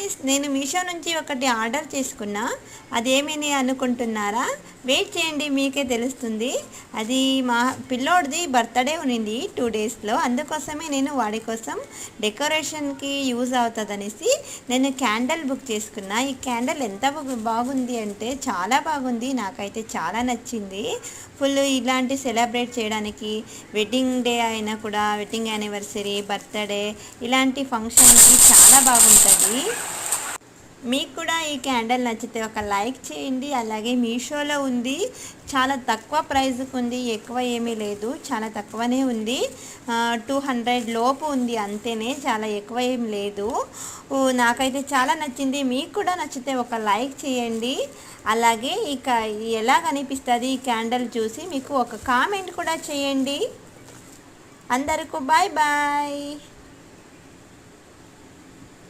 Friends, నేను మీషో నుంచి ఒకటి ఆర్డర్ చేసుకున్నా. అదేమని అనుకుంటున్నారా? వెయిట్ చేయండి, మీకే తెలుస్తుంది. అది మా పిల్లోడిది బర్త్డే ఉన్నింది 2 డేస్లో. అందుకోసమే నేను వాడి కోసం డెకరేషన్కి యూజ్ అవుతుందనేసి నేను క్యాండిల్ బుక్ చేసుకున్నా. ఈ క్యాండిల్ ఎంత బాగుంది అంటే చాలా బాగుంది. నాకైతే చాలా నచ్చింది. ఫుల్ ఇలాంటి సెలబ్రేట్ చేయడానికి, వెడ్డింగ్ డే అయినా కూడా, వెడ్డింగ్ యానివర్సరీ, బర్త్డే ఇలాంటి ఫంక్షన్కి చాలా బాగుంటుంది. మీకు కూడా ఈ క్యాండిల్ నచ్చితే ఒక లైక్ చేయండి. అలాగే మీషోలో ఉంది, చాలా తక్కువ ప్రైస్కి ఉంది, ఎక్కువ ఏమీ లేదు, చాలా తక్కువనే ఉంది. 200 లోపు ఉంది అంతేనే, చాలా ఎక్కువ ఏం లేదు. నాకైతే చాలా నచ్చింది. మీకు కూడా నచ్చితే ఒక లైక్ చేయండి. అలాగే ఇక ఎలా కనిపిస్తుంది ఈ క్యాండిల్ చూసి మీకు ఒక కామెంట్ కూడా చేయండి. అందరికీ బాయ్ బాయ్.